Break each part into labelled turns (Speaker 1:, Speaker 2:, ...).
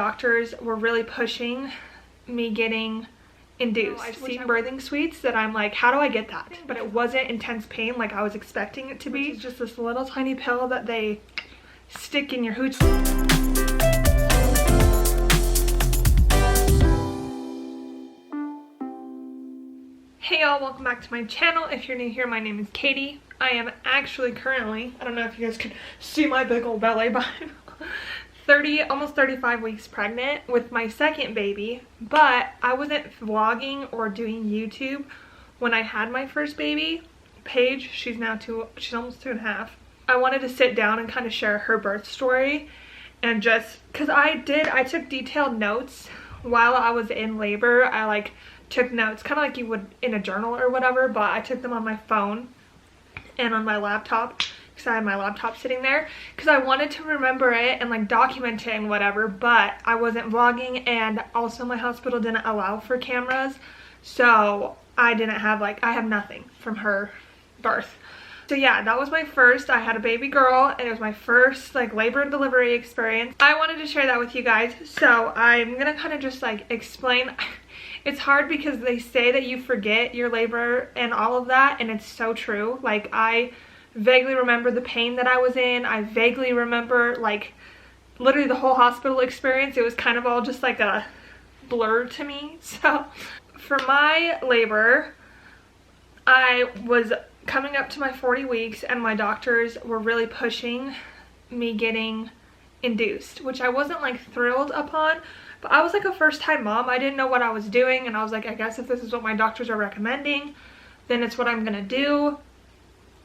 Speaker 1: Doctors were really pushing me getting induced. I've seen birthing suites that I'm like, how do I get that? But it wasn't intense pain like I was expecting it to be. It's just this little tiny pill that they stick in your hooch. Hey y'all, welcome back to my channel. If you're new here, my name is Katie. I am actually currently, I don't know if you guys can see my big old belly, but I'm almost 35 weeks pregnant with my second baby, but I wasn't vlogging or doing YouTube when I had my first baby. Paige, she's almost 2.5. I wanted to sit down and kind of share her birth story, and just because I took detailed notes while I was in labor. I took notes kind of like you would in a journal or whatever, but I took them on my phone and on my laptop because I had my laptop sitting there because I wanted to remember it and document it and whatever, but I wasn't vlogging, and also my hospital didn't allow for cameras, so I didn't have I have nothing from her birth. So yeah, that was my first. I had a baby girl and it was my first labor and delivery experience. I wanted to share that with you guys, so I'm gonna kind of just explain. It's hard because they say that you forget your labor and all of that, and it's so true. I vaguely remember the pain that I was in. I vaguely remember literally the whole hospital experience. It was kind of all just a blur to me. So for my labor, I was coming up to my 40 weeks and my doctors were really pushing me getting induced, which I wasn't thrilled upon, but I was a first-time mom. I didn't know what I was doing, and I was I guess if this is what my doctors are recommending, then it's what I'm gonna do.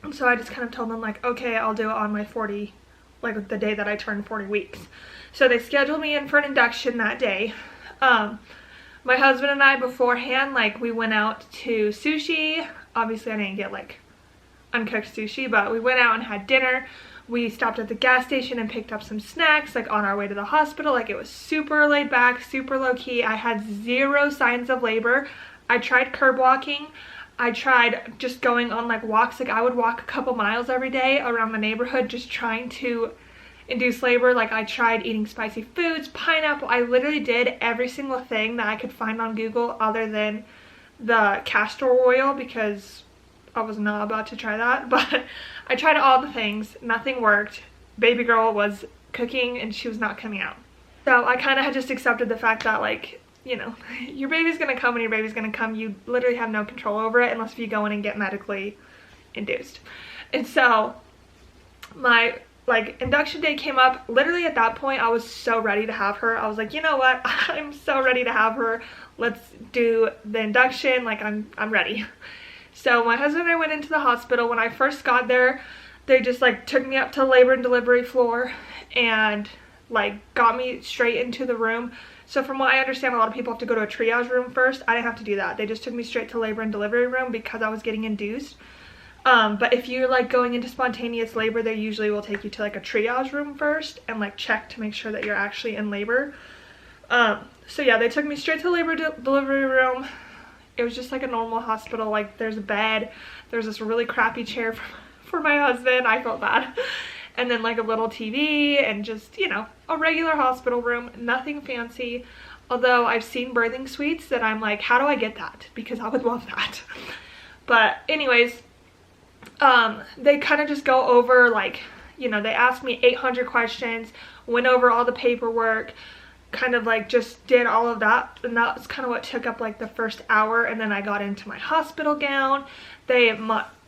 Speaker 1: And so I just kind of told them okay, I'll do it on my 40, the day that I turned 40 weeks. So they scheduled me in for an induction that day. My husband and I beforehand, we went out to sushi. Obviously I didn't get uncooked sushi, but we went out and had dinner. We stopped at the gas station and picked up some snacks on our way to the hospital. It was super laid back, super low key. I had zero signs of labor. I tried curb walking. I tried just going on walks. I would walk a couple miles every day around the neighborhood just trying to induce labor. I tried eating spicy foods, pineapple. I literally did every single thing that I could find on Google other than the castor oil, because I was not about to try that, but I tried all the things. Nothing worked. Baby girl was cooking and she was not coming out. So I kind of had just accepted the fact that your baby's gonna come when your baby's gonna come. You literally have no control over it unless you go in and get medically induced. And so my induction day came up. Literally at that point I was so ready to have her. I was you know what, I'm so ready to have her. Let's do the induction. I'm ready. So my husband and I went into the hospital. When I first got there, they just took me up to the labor and delivery floor and got me straight into the room. So from what I understand, a lot of people have to go to a triage room first. I didn't have to do that. They just took me straight to labor and delivery room because I was getting induced. But if you're going into spontaneous labor, they usually will take you to a triage room first and check to make sure that you're actually in labor. So yeah, they took me straight to the labor delivery room. It was just a normal hospital. There's a bed, there's this really crappy chair for my husband. I felt bad. And then a little TV and just, a regular hospital room, nothing fancy. Although I've seen birthing suites that I'm how do I get that? Because I would love that. But anyways, they kind of just go over they asked me 800 questions, went over all the paperwork, kind of just did all of that, and that was kind of what took up the first hour. And then I got into my hospital gown. They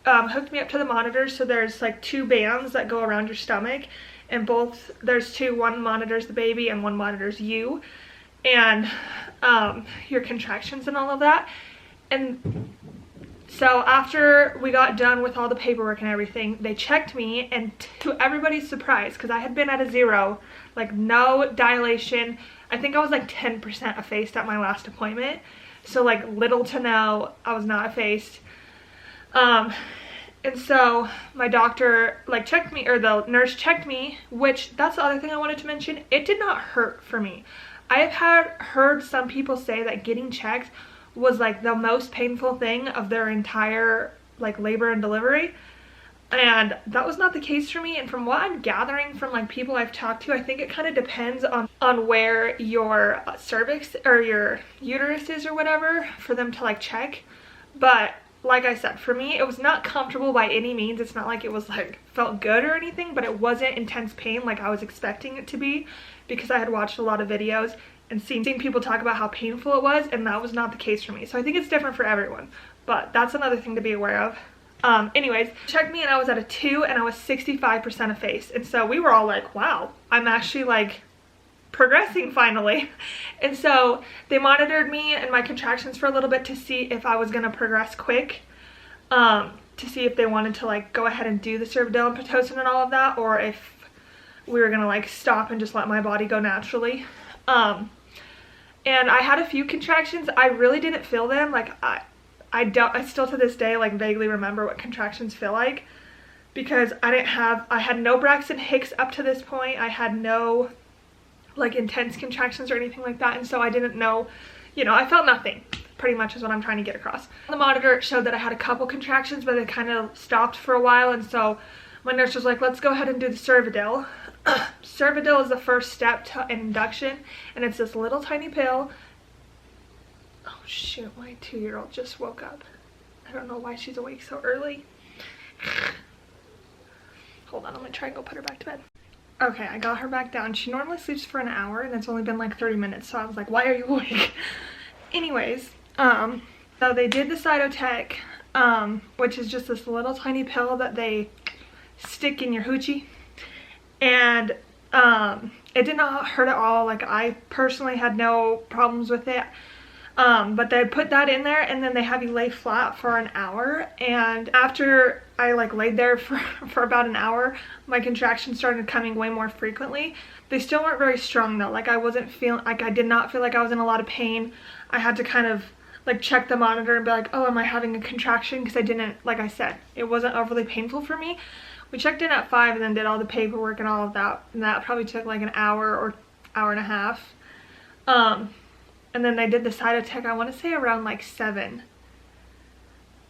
Speaker 1: hooked me up to the monitors. So there's two bands that go around your stomach, and there's two. One monitors the baby and one monitors you and your contractions and all of that. And so after we got done with all the paperwork and everything, they checked me, and to everybody's surprise, because I had been at a 0, no dilation. I think I was 10% effaced at my last appointment. So little to no, I was not effaced. And so my doctor checked me, or the nurse checked me, which that's the other thing I wanted to mention. It did not hurt for me. I have heard some people say that getting checked was the most painful thing of their entire labor and delivery. And that was not the case for me. And from what I'm gathering from like people I've talked to, I think it kind of depends on where your cervix or your uterus is or whatever for them to like check. But like I said, for me, it was not comfortable by any means. It's not like it was like felt good or anything, but it wasn't intense pain like I was expecting it to be, because I had watched a lot of videos and seen people talk about how painful it was, and that was not the case for me. So I think it's different for everyone, but that's another thing to be aware of. Anyways, checked me and I was at a 2 and I was 65% effaced. And so we were all like, wow, I'm actually like progressing finally. And so they monitored me and my contractions for a little bit to see if I was gonna progress quick, to see if they wanted to like go ahead and do the cervidil and Pitocin and all of that, or if we were gonna like stop and just let my body go naturally. And I had a few contractions. I really didn't feel them. Like I still to this day like vaguely remember what contractions feel like, because I had no Braxton Hicks up to this point. I had no like intense contractions or anything like that, and so I didn't know, you know, I felt nothing pretty much is what I'm trying to get across. The monitor showed that I had a couple contractions, but it kind of stopped for a while, and so my nurse was like, let's go ahead and do the cervidil. Cervidil is the first step to induction, and it's this little tiny pill. Oh shoot, my 2-year-old just woke up. I don't know why she's awake so early. Hold on, I'm gonna try and go put her back to bed. Okay, I got her back down. She normally sleeps for an hour and it's only been like 30 minutes, so I was like, why are you awake? Anyways, so they did the Cytotec, which is just this little tiny pill that they stick in your hoochie, and it did not hurt at all. Like, I personally had no problems with it. But they put that in there and then they have you lay flat for an hour, and after I like laid there for about an hour, my contractions started coming way more frequently. They still weren't very strong though. Like, I did not feel like I was in a lot of pain. I had to kind of like check the monitor and be like, oh, am I having a contraction? Because I didn't, like I said, it wasn't overly painful for me. We checked in at 5 and then did all the paperwork and all of that, and that probably took like an hour or hour and a half. And then they did the Cytotec, I want to say around like 7.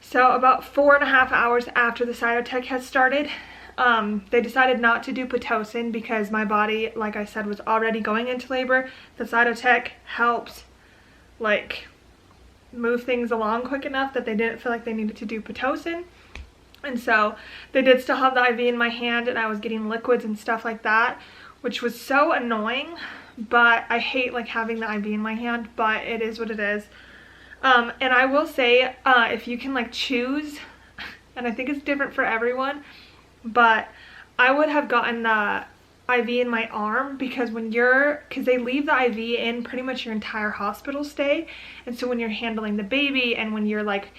Speaker 1: So about 4.5 hours after the Cytotec had started, they decided not to do Pitocin because my body, like I said, was already going into labor. The Cytotec helped like move things along quick enough that they didn't feel like they needed to do Pitocin. And so they did still have the IV in my hand, and I was getting liquids and stuff like that, which was so annoying. But I hate like having the IV in my hand, but it is what it is. And I will say, if you can like choose, and I think it's different for everyone, but I would have gotten the IV in my arm, because because they leave the IV in pretty much your entire hospital stay. And so when you're handling the baby and when you're like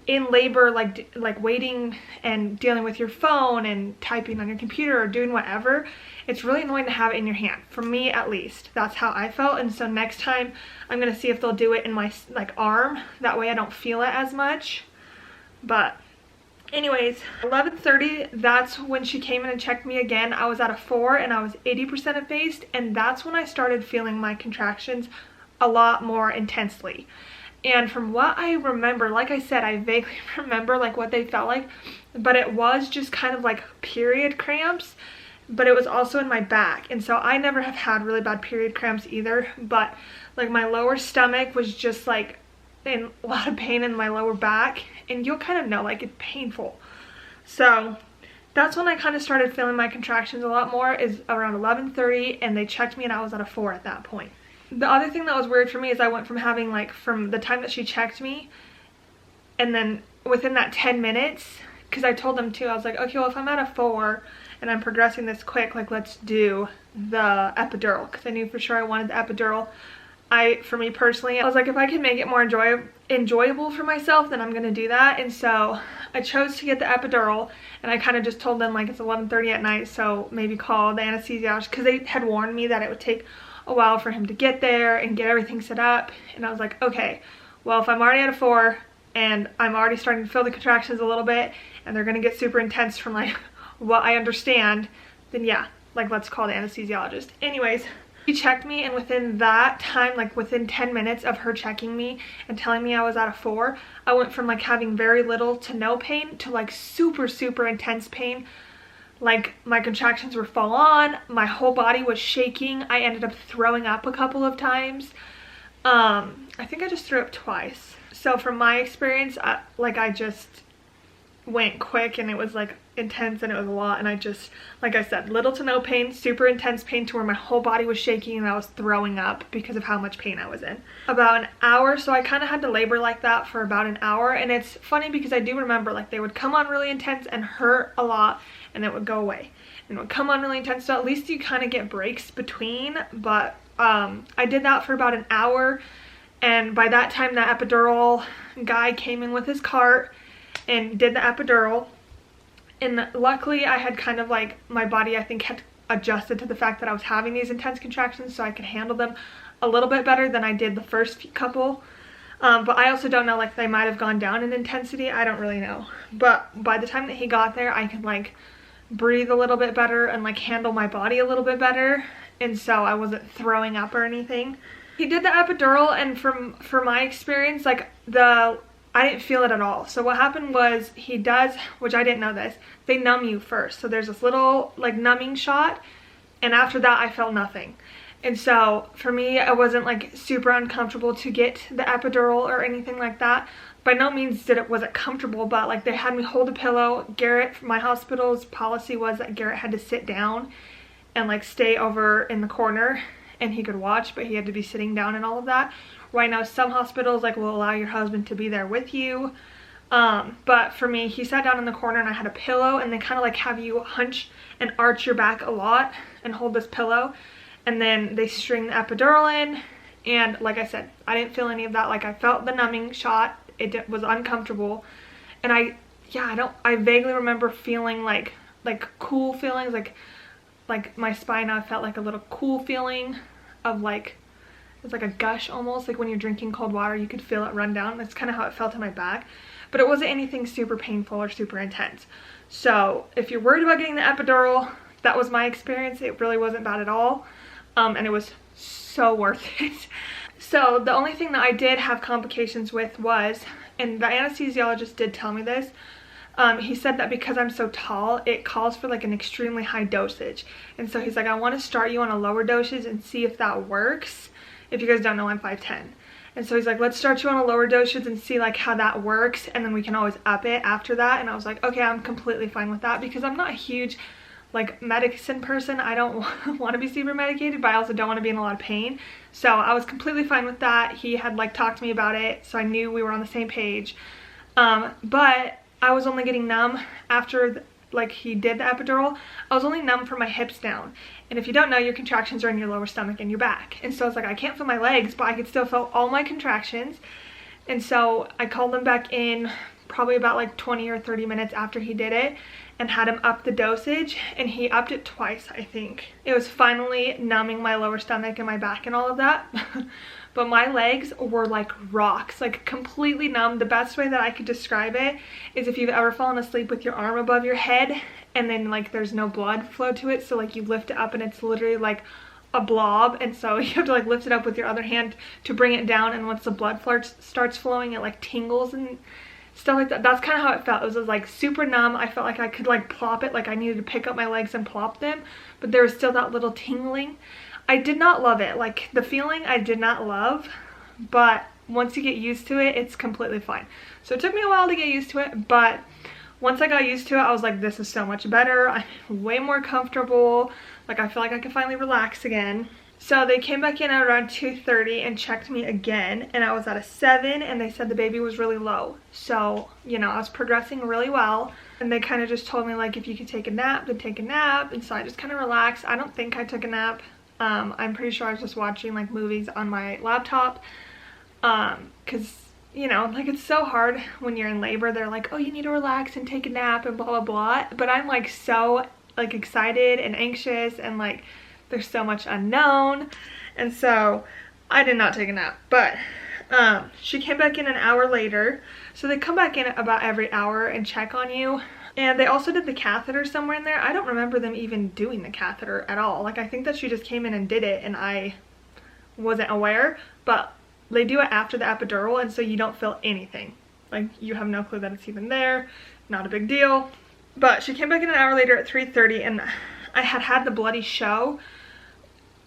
Speaker 1: in labor, like waiting and dealing with your phone and typing on your computer or doing whatever, it's really annoying to have it in your hand. For me, at least, that's how I felt. And so next time I'm gonna see if they'll do it in my like arm, that way I don't feel it as much. But anyways, 11:30, that's when she came in and checked me again. I was at a 4 and I was 80% effaced, and that's when I started feeling my contractions a lot more intensely. And from what I remember, like I said, I vaguely remember like what they felt like, but it was just kind of like period cramps, but it was also in my back. And so I never have had really bad period cramps either, but like my lower stomach was just like in a lot of pain in my lower back, and you'll kind of know like it's painful. So that's when I kind of started feeling my contractions a lot more, is around 11:30, and they checked me and I was at a 4 at that point. The other thing that was weird for me is I went from having like, from the time that she checked me, and then within that 10 minutes, because I told them too, I was like, okay, well, if I'm at a 4 and I'm progressing this quick, like let's do the epidural, because I knew for sure I wanted the epidural. For me personally, I was like, if I can make it more enjoyable for myself, then I'm gonna do that. And so I chose to get the epidural, and I kind of just told them like it's 11:30 at night, so maybe call the anesthesiologist, because they had warned me that it would take a while for him to get there and get everything set up. And I was like, okay, well, if I'm already at a 4 and I'm already starting to feel the contractions a little bit, and they're gonna get super intense from like what I understand, then yeah, like let's call the anesthesiologist. Anyways, She checked me, and within that time, like within 10 minutes of her checking me and telling me I was at a 4, I went from like having very little to no pain to like super, super intense pain. Like my contractions were full on, my whole body was shaking. I ended up throwing up a couple of times. I think I just threw up twice. So from my experience, I just went quick, and it was like intense, and it was a lot, and I just, like I said, little to no pain, super intense pain to where my whole body was shaking and I was throwing up because of how much pain I was in. About an hour, so I kind of had to labor like that for about an hour. And it's funny because I do remember like they would come on really intense and hurt a lot, and it would go away, and it would come on really intense, so at least you kind of get breaks between. But I did that for about an hour, and by that time that epidural guy came in with his cart and did the epidural. And luckily I had kind of like, my body I think had adjusted to the fact that I was having these intense contractions, so I could handle them a little bit better than I did the first couple. But I also don't know, like they might have gone down in intensity, I don't really know. But by the time that he got there, I could like breathe a little bit better and like handle my body a little bit better, and so I wasn't throwing up or anything. He did the epidural, and from my experience, like I didn't feel it at all. So what happened was, he does, which I didn't know this, they numb you first. So there's this little like numbing shot, and after that I felt nothing. And so for me, it wasn't like super uncomfortable to get the epidural or anything like that. By no means was it comfortable, but like they had me hold a pillow. Garrett, my hospital's policy was that Garrett had to sit down and like stay over in the corner, and he could watch, but he had to be sitting down and all of that. Right now, some hospitals like will allow your husband to be there with you. But for me, he sat down in the corner, and I had a pillow, and they kind of like have you hunch and arch your back a lot and hold this pillow. And then they string the epidural in. And like I said, I didn't feel any of that. Like I felt the numbing shot. It was uncomfortable. And I vaguely remember feeling like cool feelings, like my spine, I felt like a little cool feeling of like, it's like a gush almost, like when you're drinking cold water, you could feel it run down. That's kind of how it felt in my back, but it wasn't anything super painful or super intense. So if you're worried about getting the epidural, that was my experience. It really wasn't bad at all, and it was so worth it. So the only thing that I did have complications with was, and the anesthesiologist did tell me this, he said that because I'm so tall, it calls for like an extremely high dosage. And so he's like, I want to start you on a lower dosage and see if that works. If you guys don't know, I'm 5'10". And so he's like, let's start you on a lower dosage and see like how that works, and then we can always up it after that. And I was like, okay, I'm completely fine with that, because I'm not a huge like medicine person. I don't want to be super medicated, but I also don't want to be in a lot of pain. So I was completely fine with that. He had like talked to me about it, so I knew we were on the same page. But I was only getting numb after like he did the epidural. I was only numb from my hips down. And if you don't know, your contractions are in your lower stomach and your back. And so it's like, I can't feel my legs, but I could still feel all my contractions. And so I called them back in probably about like 20 or 30 minutes after he did it, and had him up the dosage, and he upped it twice, I think. It was finally numbing my lower stomach and my back and all of that. But my legs were like rocks, like completely numb. The best way that I could describe it is if you've ever fallen asleep with your arm above your head and then like there's no blood flow to it, so like you lift it up and it's literally like a blob, and so you have to like lift it up with your other hand to bring it down, and once the blood starts flowing, it like tingles and stuff like that. That's kind of how it felt. It was like super numb. I felt like I could like plop it, like I needed to pick up my legs and plop them, but there was still that little tingling. I did not love it. Like the feeling I did not love, but once you get used to it, it's completely fine. So it took me a while to get used to it, but once I got used to it, I was like, this is so much better. I'm way more comfortable. Like I feel like I can finally relax again. So they came back in at around 2:30 and checked me again, and I was at a 7, and they said the baby was really low. So, you know, I was progressing really well, and they kind of just told me like, if you could take a nap, then take a nap. And so I just kind of relaxed. I don't think I took a nap. I'm pretty sure I was just watching like movies on my laptop, because you know, like it's so hard when you're in labor. They're like, oh, you need to relax and take a nap and blah blah blah, but I'm like so like excited and anxious, and like there's so much unknown, and so I did not take a nap. But she came back in an hour later, so they come back in about every hour and check on you. And they also did the catheter somewhere in there. I don't remember them even doing the catheter at all. Like, I think that she just came in and did it and I wasn't aware, but they do it after the epidural, and so you don't feel anything. Like, you have no clue that it's even there. Not a big deal. But she came back in an hour later at 3:30, and I had the bloody show,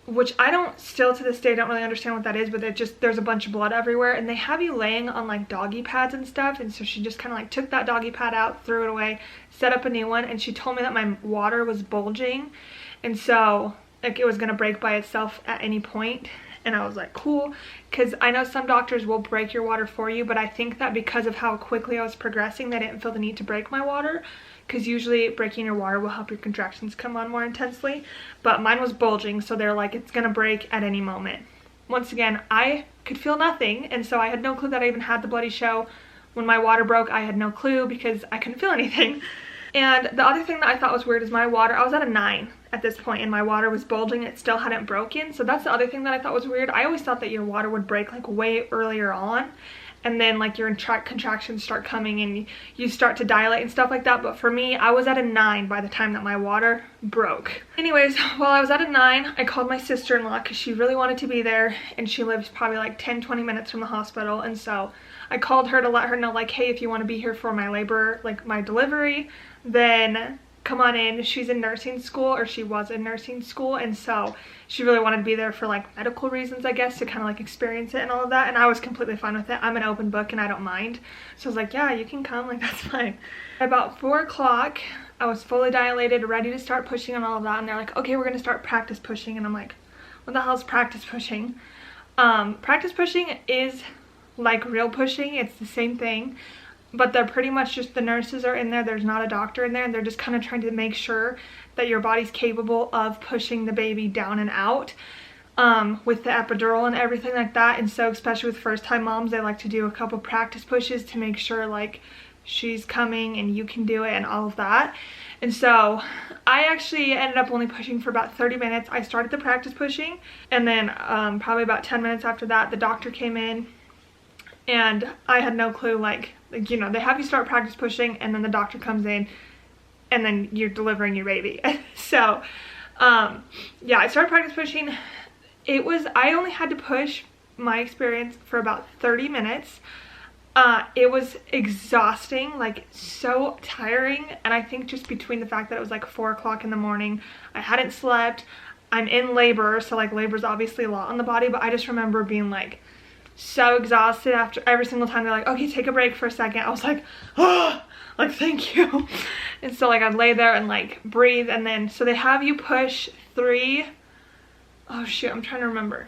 Speaker 1: which I don't, still to this day, don't really understand what that is, but it just, there's a bunch of blood everywhere, and they have you laying on like doggy pads and stuff, and so she just kind of like took that doggy pad out, threw it away, set up a new one, and she told me that my water was bulging, and so like it was gonna break by itself at any point. And I was like, cool, because I know some doctors will break your water for you, but I think that because of how quickly I was progressing, they didn't feel the need to break my water, because usually breaking your water will help your contractions come on more intensely. But mine was bulging, so they're like, it's gonna break at any moment. Once again, I could feel nothing, and so I had no clue that I even had the bloody show. When my water broke, I had no clue because I couldn't feel anything. And the other thing that I thought was weird is my water, I was at a 9 at this point, and my water was bulging. It still hadn't broken. So that's the other thing that I thought was weird. I always thought that your water would break like way earlier on, and then like your contractions start coming and you start to dilate and stuff like that. But for me, I was at a 9 by the time that my water broke. Anyways, while I was at a 9, I called my sister-in-law because she really wanted to be there, and she lives probably like 10-20 minutes from the hospital. And so I called her to let her know, like, hey, if you want to be here for my labor, like my delivery, then come on in. She's in nursing school, or she was in nursing school, and so she really wanted to be there for like medical reasons, I guess, to kind of like experience it and all of that. And I was completely fine with it. I'm an open book and I don't mind, so I was like, yeah, you can come, like that's fine. About 4 o'clock, I was fully dilated, ready to start pushing and all of that, and they're like, okay, we're gonna start practice pushing. And I'm like, what the hell is practice pushing? Practice pushing is like real pushing. It's the same thing, but they're pretty much just, the nurses are in there, there's not a doctor in there, and they're just kind of trying to make sure that your body's capable of pushing the baby down and out with the epidural and everything like that. And so especially with first-time moms, they like to do a couple practice pushes to make sure like she's coming and you can do it and all of that. And so I actually ended up only pushing for about 30 minutes. I started the practice pushing, and then probably about 10 minutes after that, the doctor came in, and I had no clue, like, you know, they have you start practice pushing, and then the doctor comes in, and then you're delivering your baby. So, yeah, I started practice pushing. I only had to push, my experience, for about 30 minutes. It was exhausting, like so tiring, and I think just between the fact that it was like 4 o'clock in the morning, I hadn't slept, I'm in labor, so like labor's obviously a lot on the body, but I just remember being like so exhausted after every single time they're like, okay, take a break for a second. I was like, oh, like thank you. And so like I'd lay there and like breathe, and then so they have you push 3, oh shoot, I'm trying to remember,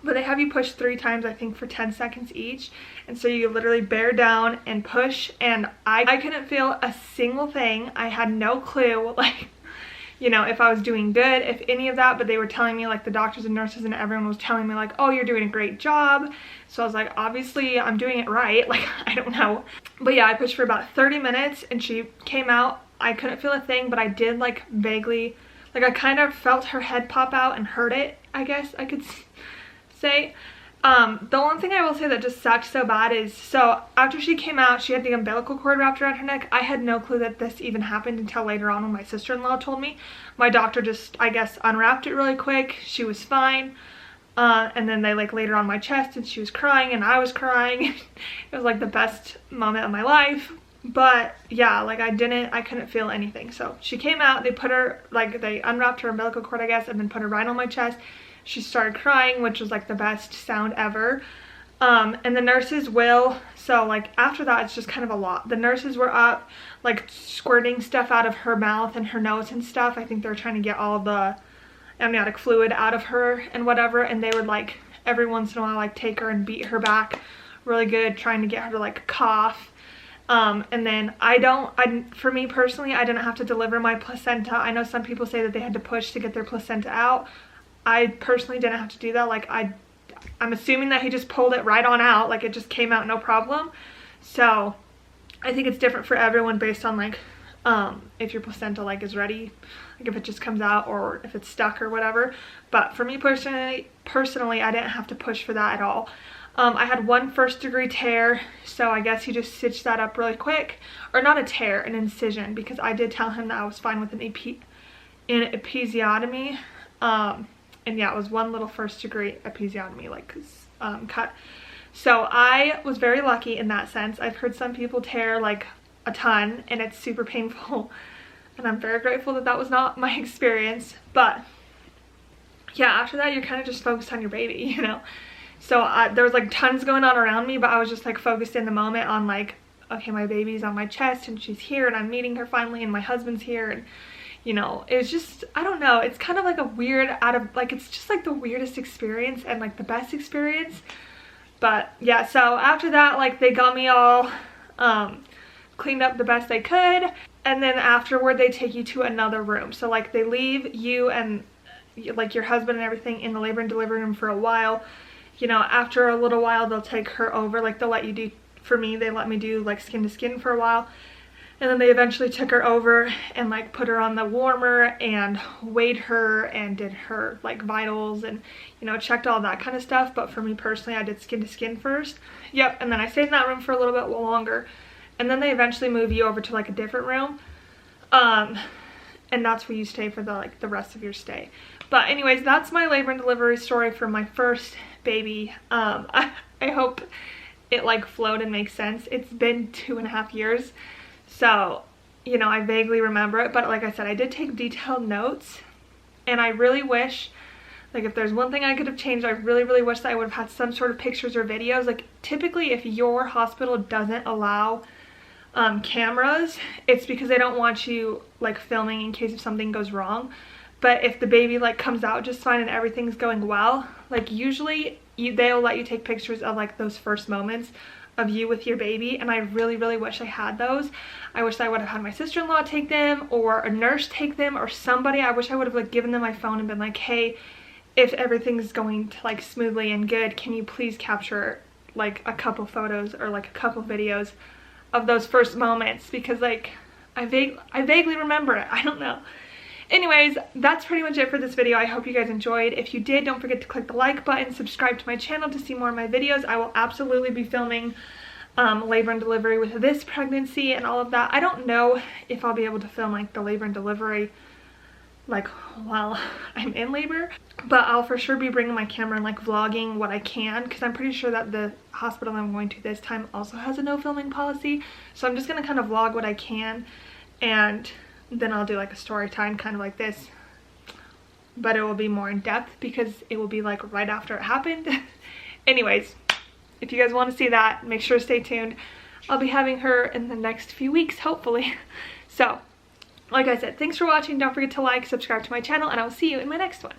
Speaker 1: but they have you push 3 times, I think, for 10 seconds each. And so you literally bear down and push, and I couldn't feel a single thing. I had no clue, like, you know, if I was doing good, if any of that, but they were telling me, like the doctors and nurses and everyone was telling me like, oh, you're doing a great job. So I was like, obviously I'm doing it right, like I don't know. But yeah, I pushed for about 30 minutes and she came out. I couldn't feel a thing, but I did like vaguely, like I kind of felt her head pop out and heard it, I guess I could say. The one thing I will say that just sucked so bad is, so after she came out, she had the umbilical cord wrapped around her neck. I had no clue that this even happened until later on when my sister-in-law told me. My doctor just, I guess, unwrapped it really quick. She was fine. And then they like laid her on my chest and she was crying and I was crying. It was like the best moment of my life. But yeah, like I couldn't feel anything. So she came out, they put her, like they unwrapped her umbilical cord, I guess, and then put her right on my chest. She started crying, which was like the best sound ever. And the nurses so like after that, it's just kind of a lot. The nurses were up like squirting stuff out of her mouth and her nose and stuff. I think they were trying to get all the amniotic fluid out of her and whatever. And they would like every once in a while like take her and beat her back really good, trying to get her to like cough. And then for me personally, I didn't have to deliver my placenta. I know some people say that they had to push to get their placenta out. I personally didn't have to do that. Like I'm assuming that he just pulled it right on out, like it just came out no problem. So I think it's different for everyone based on like if your placenta like is ready, like if it just comes out or if it's stuck or whatever. But for me personally, I didn't have to push for that at all. I had one 1st-degree tear, so I guess he just stitched that up really quick. Or not a tear, an incision, because I did tell him that I was fine with an episiotomy. And yeah, it was one little 1st-degree episiotomy, like cut. So I was very lucky in that sense. I've heard some people tear like a ton, and it's super painful. And I'm very grateful that that was not my experience. But yeah, after that, you're kind of just focused on your baby, you know? So there was like tons going on around me, but I was just like focused in the moment on like, okay, my baby's on my chest and she's here and I'm meeting her finally and my husband's here. And you know, it was just, I don't know, it's kind of like a weird it's just like the weirdest experience and like the best experience. But yeah, so after that, like they got me all cleaned up the best they could. And then afterward, they take you to another room. So like they leave you and like your husband and everything in the labor and delivery room for a while. You know, after a little while, they'll take her over. Like they'll let you do, for me, they let me do like skin to skin for a while. And then they eventually took her over and like put her on the warmer and weighed her and did her like vitals and, you know, checked all that kind of stuff. But for me personally, I did skin to skin first. Yep. And then I stayed in that room for a little bit longer. And then they eventually move you over to like a different room. And that's where you stay for the rest of your stay. But anyways, that's my labor and delivery story for my first baby. I hope it like flowed and makes sense. It's been 2.5 years. So, you know, I vaguely remember it. But like I said, I did take detailed notes. And I really wish, like if there's one thing I could have changed, I really, really wish that I would have had some sort of pictures or videos. Like typically if your hospital doesn't allow cameras, it's because they don't want you like filming in case if something goes wrong. But if the baby like comes out just fine and everything's going well, like usually they'll let you take pictures of like those first moments of you with your baby. And I really, really wish I had those. I wish I would have had my sister-in-law take them or a nurse take them or somebody. I wish I would have like given them my phone and been like, hey, if everything's going to like smoothly and good, can you please capture like a couple photos or like a couple videos of those first moments, because like I vaguely remember it. I don't know. Anyways, that's pretty much it for this video. I hope you guys enjoyed. If you did, don't forget to click the like button, subscribe to my channel to see more of my videos. I will absolutely be filming labor and delivery with this pregnancy and all of that. I don't know if I'll be able to film like the labor and delivery like while I'm in labor, but I'll for sure be bringing my camera and like vlogging what I can, because I'm pretty sure that the hospital I'm going to this time also has a no filming policy. So I'm just gonna kind of vlog what I can, and then I'll do like a story time kind of like this, but it will be more in depth because it will be like right after it happened. Anyways, if you guys want to see that, make sure to stay tuned. I'll be having her in the next few weeks, hopefully. So like I said, thanks for watching. Don't forget to like, subscribe to my channel, and I'll see you in my next one.